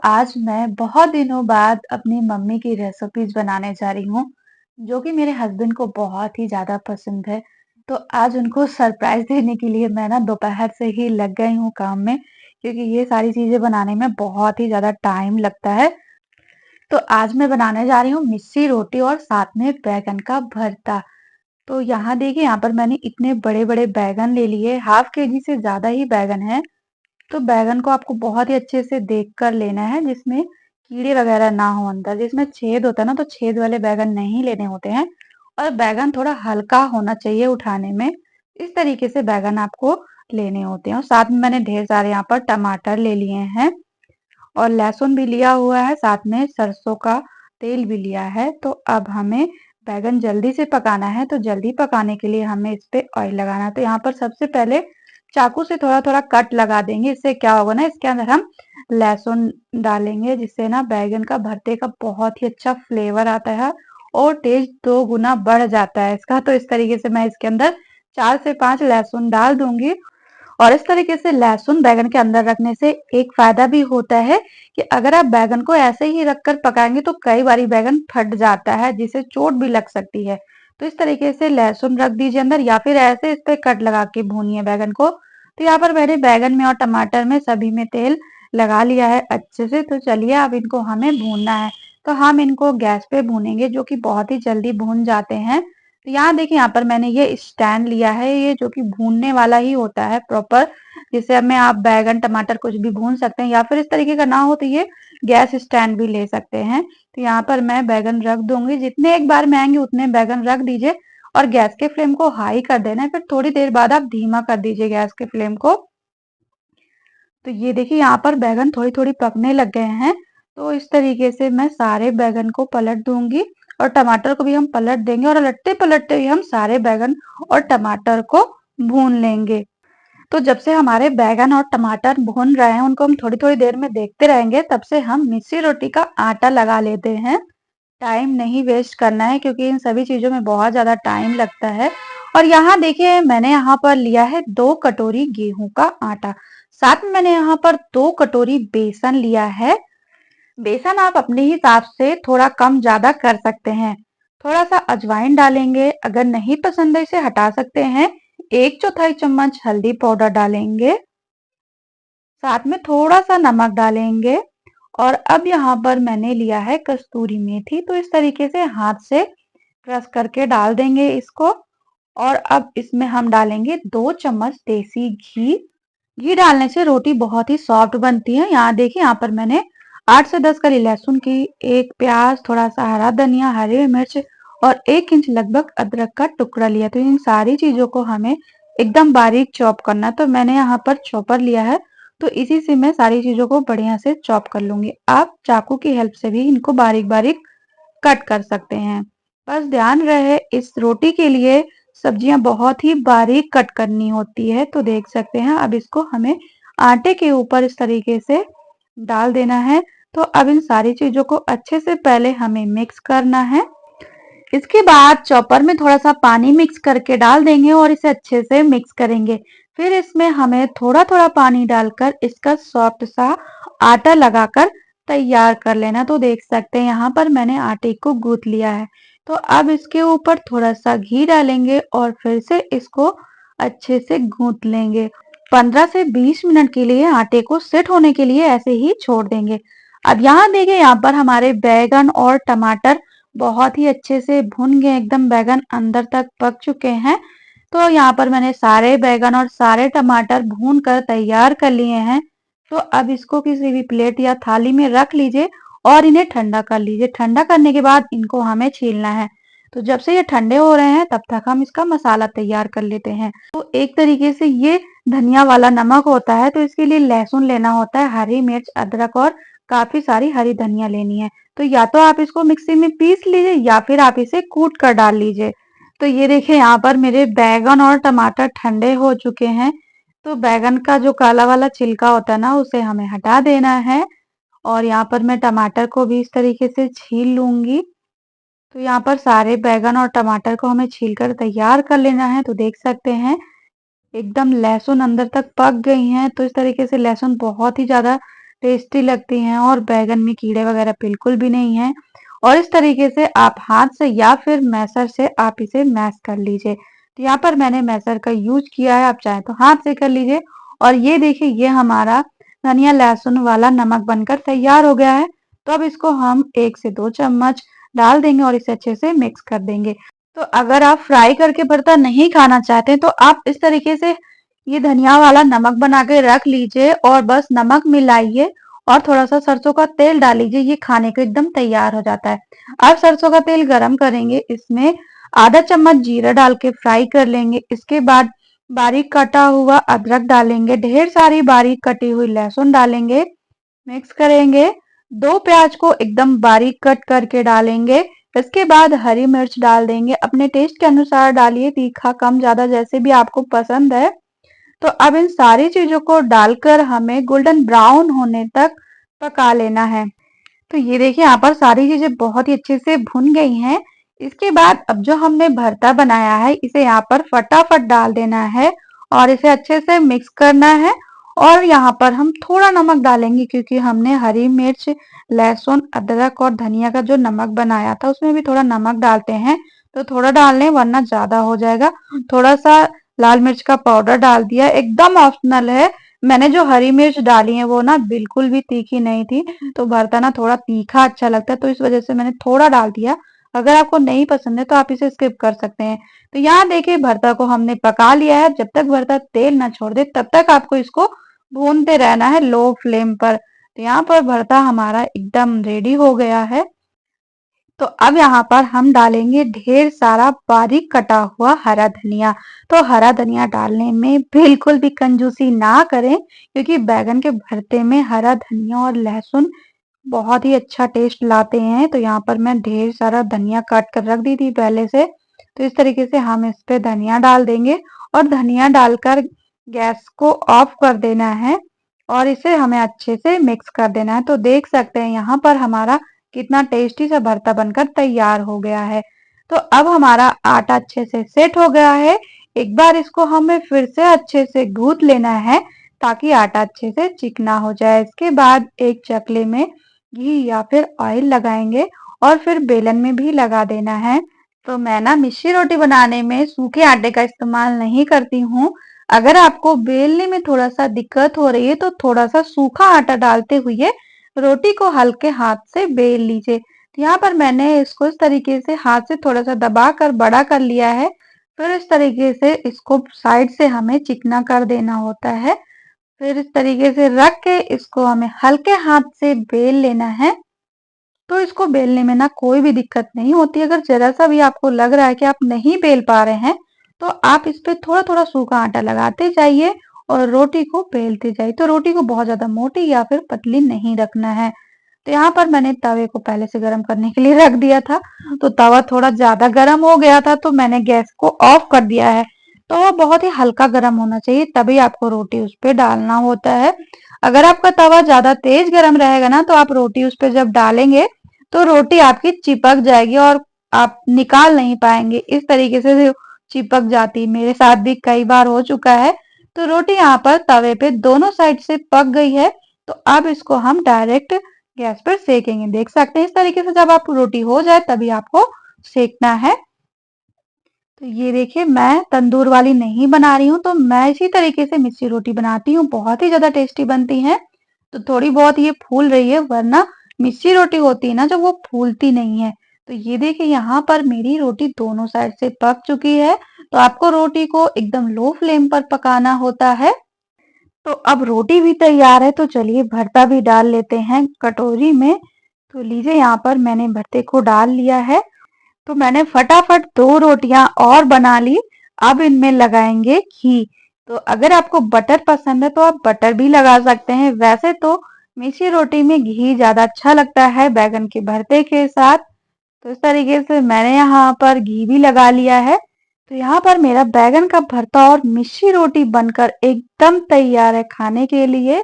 आज मैं बहुत दिनों बाद अपनी मम्मी की रेसिपीज बनाने जा रही हूँ, जो कि मेरे हस्बैंड को बहुत ही ज़्यादा पसंद है। तो आज उनको सरप्राइज़ देने के लिए मैं ना दोपहर से ही लग गई हूँ काम में, क्योंकि ये सारी चीज़ें बनाने में बहुत ही ज़्यादा टाइम लगता है। तो आज मैं बनाने जा रही हूँ मिस्सी रोटी और साथ में बैंगन का भरता। तो यहाँ देखिए, यहाँ पर मैंने इतने बड़े-बड़े बैंगन ले लिए, हाफ केजी से ज़्यादा ही बैंगन है। तो बैंगन को आपको बहुत ही अच्छे से देख कर लेना है, जिसमें कीड़े वगैरह ना हो अंदर। जिसमें छेद होता है ना, तो छेद वाले बैंगन नहीं लेने होते हैं। और बैंगन थोड़ा हल्का होना चाहिए उठाने में। इस तरीके से बैंगन आपको लेने होते हैं। और साथ में मैंने ढेर सारे यहाँ पर टमाटर ले लिए हैं और लहसुन भी लिया हुआ है, साथ में सरसों का तेल भी लिया है। तो अब हमें बैंगन जल्दी से पकाना है, तो जल्दी पकाने के लिए हमें इस पे ऑयल लगाना है। तो यहाँ पर सबसे पहले चाकू से थोड़ा थोड़ा कट लगा देंगे। इससे क्या होगा ना, इसके अंदर हम लहसुन डालेंगे, जिससे ना बैंगन का भरते का बहुत ही अच्छा फ्लेवर आता है और टेस्ट 2 गुना बढ़ जाता है इसका। तो इस तरीके से मैं इसके अंदर 4 से 5 लहसुन डाल दूंगी। और इस तरीके से लहसुन बैंगन के अंदर रखने से एक फायदा भी होता है कि अगर आप बैंगन को ऐसे ही रखकर पकाएंगे तो कई बारी बैंगन फट जाता है, जिससे चोट भी लग सकती है। तो इस तरीके से लहसुन रख दीजिए अंदर, या फिर ऐसे इस पे कट लगा के भूनिए बैंगन को। तो यहाँ पर मैंने बैंगन में और टमाटर में सभी में तेल लगा लिया है अच्छे से। तो चलिए, अब इनको हमें भूनना है। तो हम इनको गैस पे भूनेंगे, जो कि बहुत ही जल्दी भून जाते हैं। तो यहाँ देखिए, यहाँ पर मैंने ये स्टैंड लिया है, ये जो कि भूनने वाला ही होता है प्रॉपर। जिससे में आप बैगन टमाटर कुछ भी भून सकते हैं, या फिर इस तरीके का ना हो तो ये गैस स्टैंड भी ले सकते हैं। तो यहाँ पर मैं बैगन रख दूंगी, जितने एक बार में आएंगे उतने बैगन रख दीजिए। और गैस के फ्लेम को हाई कर देना है, फिर थोड़ी देर बाद आप धीमा कर दीजिए गैस के फ्लेम को। तो ये देखिए, यहाँ पर बैगन थोड़ी थोड़ी पकने लग गए हैं। तो इस तरीके से मैं सारे बैगन को पलट दूंगी और टमाटर को भी हम पलट देंगे, और लट्टे पलटते हुए हम सारे बैगन और टमाटर को भून लेंगे। तो जब से हमारे बैगन और टमाटर भून रहे हैं, उनको हम थोड़ी थोड़ी देर में देखते रहेंगे, तब से हम मिस्सी रोटी का आटा लगा लेते हैं। टाइम नहीं वेस्ट करना है, क्योंकि इन सभी चीजों में बहुत ज्यादा टाइम लगता है। और यहाँ देखिए, मैंने यहाँ पर लिया है 2 कटोरी गेहूं का आटा। साथ में मैंने यहाँ पर 2 कटोरी बेसन लिया है। बेसन आप अपने हिसाब से थोड़ा कम ज्यादा कर सकते हैं। थोड़ा सा अजवाइन डालेंगे, अगर नहीं पसंद है इसे हटा सकते हैं। 1/4 चम्मच हल्दी पाउडर डालेंगे, साथ में थोड़ा सा नमक डालेंगे। और अब यहाँ पर मैंने लिया है कस्तूरी मेथी, तो इस तरीके से हाथ से क्रश करके डाल देंगे इसको। और अब इसमें हम डालेंगे 2 चम्मच देसी घी। घी डालने से रोटी बहुत ही सॉफ्ट बनती है। यहाँ देखिए, यहाँ पर मैंने 8 से 10 कली लहसुन की, एक प्याज, थोड़ा सा हरा धनिया, हरी मिर्च और 1 इंच लगभग अदरक का टुकड़ा लिया। तो इन सारी चीजों को हमें एकदम बारीक चॉप करना। तो मैंने यहाँ पर चॉपर लिया है, तो इसी से मैं सारी चीजों को बढ़िया से चॉप कर लूंगी। आप चाकू की हेल्प से भी इनको बारीक बारीक कट कर सकते हैं। बस ध्यान रहे, इस रोटी के लिए सब्जियां बहुत ही बारीक कट करनी होती है। तो देख सकते हैं, अब इसको हमें आटे के ऊपर इस तरीके से डाल देना है। तो अब इन सारी चीजों को अच्छे से पहले हमें मिक्स करना है। इसके बाद चॉपर में थोड़ा सा पानी मिक्स करके डाल देंगे और इसे अच्छे से मिक्स करेंगे। फिर इसमें हमें थोड़ा थोड़ा पानी डालकर इसका सॉफ्ट सा आटा लगाकर तैयार कर लेना। तो देख सकते हैं, यहाँ पर मैंने आटे को गूंथ लिया है। तो अब इसके ऊपर थोड़ा सा घी डालेंगे और फिर से इसको अच्छे से गूंथ लेंगे। 15 से 20 मिनट के लिए आटे को सेट होने के लिए ऐसे ही छोड़ देंगे। अब यहाँ देखिए, यहाँ पर हमारे बैगन और टमाटर बहुत ही अच्छे से भुन गए, एकदम बैगन अंदर तक पक चुके हैं। तो यहाँ पर मैंने सारे बैगन और सारे टमाटर भून कर तैयार कर लिए हैं। तो अब इसको किसी भी प्लेट या थाली में रख लीजिए और इन्हें ठंडा कर लीजिए। ठंडा करने के बाद इनको हमें छीलना है। तो जब से ये ठंडे हो रहे हैं, तब तक हम इसका मसाला तैयार कर लेते हैं। तो एक तरीके से ये धनिया वाला नमक होता है, तो इसके लिए लहसुन लेना होता है, हरी मिर्च, अदरक और काफी सारी हरी धनिया लेनी है। तो या तो आप इसको मिक्सी में पीस लीजिए, या फिर आप इसे कूट कर डाल लीजिए। तो ये देखिए, यहाँ पर मेरे बैगन और टमाटर ठंडे हो चुके हैं। तो बैगन का जो काला वाला छिलका होता है ना, उसे हमें हटा देना है। और यहाँ पर मैं टमाटर को भी इस तरीके से छील लूंगी। तो यहाँ पर सारे बैगन और टमाटर को हमें छील कर तैयार कर लेना है। तो देख सकते हैं, एकदम लहसुन अंदर तक पक गई हैं। तो इस तरीके से लहसुन बहुत ही ज्यादा टेस्टी लगती हैं और बैंगन में कीड़े वगैरह बिल्कुल भी नहीं हैं। और इस तरीके से आप हाथ से या फिर मैशर से आप इसे मैश कर लीजिए। तो यहाँ पर मैंने मैशर का यूज़ किया है, आप चाहें तो हाथ से कर लीजिए। और ये देखिए, ये हमारा धनिया लहसुन वाला नमक बनकर तैयार हो गया है। तो अब इसको हम 1 से 2 चम्मच डाल देंगे और इसे अच्छे से मिक्स कर देंगे। तो अगर आप फ्राई करके भरता नहीं खाना चाहते तो आप इस तरीके से ये धनिया वाला नमक बना के रख लीजिए और बस नमक मिलाइए और थोड़ा-सा सरसों का तेल डाल लीजिए, ये खाने को एकदम तैयार हो जाता है। आप सरसों का तेल गरम करेंगे, इसमें आधा चम्मच जीरा डाल के फ्राई कर लेंगे। इसके बाद बारीक कटा हुआ अदरक डालेंगे, ढेर सारी बारीक कटी हुई लहसुन डालेंगे, मिक्स करेंगे। 2 प्याज को एकदम बारीक कट करके डालेंगे। इसके बाद हरी मिर्च डाल देंगे, अपने टेस्ट के अनुसार डालिए, तीखा कम ज़्यादा जैसे भी आपको पसंद है। तो अब इन सारी चीज़ों को डालकर हमें गोल्डन ब्राउन होने तक पका लेना है। तो ये देखिए, यहाँ पर सारी चीज़ें बहुत ही अच्छे से भुन गई हैं। इसके बाद अब जो हमने भरता बनाया है, इसे यहाँ पर फटाफट डाल देना है और इसे अच्छे से मिक्स करना है। और यहाँ पर हम थोड़ा नमक डालेंगे क्योंकि हमने हरी मिर्च, लहसुन, अदरक और धनिया का जो नमक बनाया था, उसमें भी थोड़ा नमक डालते हैं। तो थोड़ा डाल लें वरना ज़्यादा हो जाएगा। थोड़ा-सा लाल मिर्च का पाउडर डाल दिया, एकदम ऑप्शनल है। मैंने जो हरी मिर्च डाली है वो ना बिल्कुल भी तीखी नहीं थी, तो भरता ना थोड़ा तीखा अच्छा लगता है, तो इस वजह से मैंने थोड़ा डाल दिया। अगर आपको नहीं पसंद है तो आप इसे स्किप कर सकते हैं। तो यहाँ देखिए, भरता को हमने पका लिया है। जब तक भरता तेल ना छोड़ दे तब तक आपको इसको भूनते रहना है लो फ्लेम पर। तो यहाँ पर भरता हमारा एकदम रेडी हो गया है। तो अब यहाँ पर हम डालेंगे ढेर सारा बारीक कटा हुआ हरा धनिया। तो हरा धनिया डालने में बिल्कुल भी कंजूसी ना करें क्योंकि बैंगन के भरते में हरा धनिया और लहसुन बहुत ही अच्छा टेस्ट लाते हैं। तो यहाँ पर मैं ढेर सारा धनिया काट कर रख दी थी पहले से। तो इस तरीके से हम इस पे धनिया डाल देंगे और धनिया डालकर गैस को ऑफ कर देना है और इसे हमें अच्छे से मिक्स कर देना है। तो देख सकते हैं यहाँ पर हमारा कितना टेस्टी सा भरता बनकर तैयार हो गया है। तो अब हमारा आटा अच्छे से सेट हो गया है। एक बार इसको हमें फिर से अच्छे से गूंथ लेना है ताकि आटा अच्छे से चिकना हो जाए। इसके बाद एक चकले में घी या फिर ऑयल लगाएंगे और फिर बेलन में भी लगा देना है। तो मैं ना मिस्सी रोटी बनाने में सूखे आटे का इस्तेमाल नहीं करती हूँ। अगर आपको बेलने में थोड़ा-सा दिक्कत हो रही है तो थोड़ा-सा सूखा आटा डालते हुए रोटी को हल्के हाथ से बेल लीजिए। तो यहाँ पर मैंने इसको इस तरीके से हाथ से थोड़ा-सा दबाकर बड़ा कर लिया है। फिर इस तरीके से इसको साइड से हमें चिकना कर देना होता है। फिर इस तरीके से रख के इसको हमें हल्के हाथ से बेल लेना है। तो इसको बेलने में ना कोई भी दिक्कत नहीं होती। अगर ज़रा-सा भी आपको लग रहा है कि आप नहीं बेल पा रहे हैं, तो आप इस पे थोड़ा-थोड़ा सूखा आटा लगाते जाइए और रोटी को बेलते जाइए। तो रोटी को बहुत ज़्यादा मोटी या फिर पतली नहीं रखना है। तो यहाँ पर मैंने तवे को पहले से गरम करने के लिए रख दिया था, तो तवा थोड़ा ज़्यादा गरम हो गया था, तो मैंने गैस को ऑफ कर दिया है। तो वो बहुत ही हल्का गरम होना चाहिए, तभी आपको रोटी उस पे डालना होता है। अगर आपका तवा ज़्यादा तेज़ गरम रहेगा ना, तो आप रोटी उस पे जब डालेंगे तो रोटी आपकी चिपक जाएगी और आप निकाल नहीं पाएंगे। इस तरीके से जो चिपक जाती, मेरे साथ भी कई बार हो चुका है। तो रोटी यहाँ पर तवे पे दोनों साइड से पक गई है। तो अब इसको हम डायरेक्ट गैस पर सेकेंगे। देख सकते हैं इस तरीके से जब आप रोटी हो जाए तभी आपको सेकना है। तो ये देखिए, मैं तंदूर वाली नहीं बना रही हूँ, तो मैं इसी तरीके से मिस्सी रोटी बनाती हूँ, बहुत ही ज़्यादा टेस्टी बनती हैं। तो थोड़ी बहुत ये फूल रही है, वरना मिस्सी रोटी होती है ना जो, वो फूलती नहीं है। तो ये देखिए, यहाँ पर मेरी रोटी दोनों साइड से पक चुकी है। तो आपको रोटी को एकदम लो फ्लेम पर पकाना होता है। तो अब रोटी भी तैयार है, तो चलिए भरता भी डाल लेते हैं कटोरी में। तो लीजिए, यहाँ पर मैंने भरते को डाल लिया है। तो मैंने फटाफट 2 रोटियां और बना ली। अब इनमें लगाएंगे घी। तो अगर आपको बटर पसंद है तो आप बटर भी लगा सकते हैं। वैसे तो मिसी रोटी में घी ज़्यादा अच्छा लगता है बैंगन के भरते के साथ। तो इस तरीके से मैंने यहाँ पर घी भी लगा लिया है। तो यहाँ पर मेरा बैंगन का भरता और मिस्सी रोटी बनकर एकदम तैयार है खाने के लिए।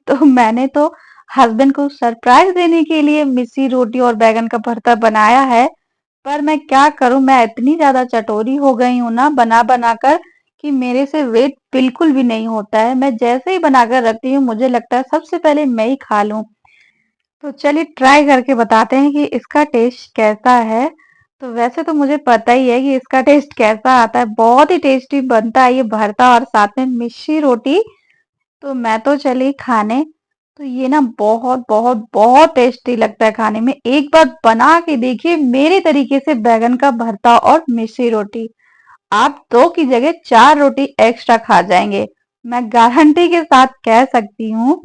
तो मैंने तो हस्बैंड को सरप्राइज देने के लिए मिस्सी रोटी और बैंगन का भरता बनाया है। पर मैं क्या करूं, मैं इतनी ज्यादा चटोरी हो गई हूं ना बना बना कर कि मेरे से वेट बिल्कुल भी नहीं होता है। मैं जैसे ही बनाकर रखती हूँ मुझे लगता है सबसे पहले मैं ही खा लूँ। तो चलिए ट्राई करके बताते हैं कि इसका टेस्ट कैसा है। तो वैसे तो मुझे पता ही है कि इसका टेस्ट कैसा आता है, बहुत ही टेस्टी बनता है ये भरता और साथ में मिस्सी रोटी। तो मैं तो चली खाने। तो ये ना बहुत बहुत बहुत टेस्टी लगता है खाने में। एक बार बना के देखिए मेरे तरीके से बैगन का भरता और मिस्सी रोटी। आप 2 की जगह 4 रोटी एक्स्ट्रा खा जाएंगे। मैं गारंटी के साथ कह सकती हूँ।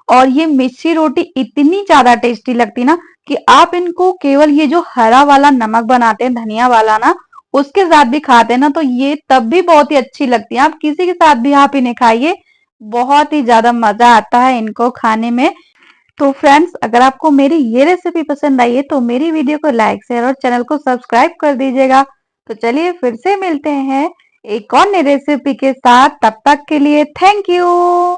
और ये मिस्सी रोटी इतनी ज्यादा टेस्टी लगती ना कि आप इनको केवल ये जो हरा वाला नमक बनाते हैं धनिया वाला ना, उसके साथ भी खाते हैं ना तो ये तब भी बहुत ही अच्छी लगती है। आप किसी के साथ भी आप इन्हें खाइए, बहुत ही ज्यादा मजा आता है इनको खाने में। तो फ्रेंड्स, अगर आपको मेरी ये रेसिपी पसंद आई है तो मेरी वीडियो को लाइक शेयर और चैनल को सब्सक्राइब कर दीजिएगा। तो चलिए फिर से मिलते हैं एक और नई रेसिपी के साथ। तब तक के लिए थैंक यू।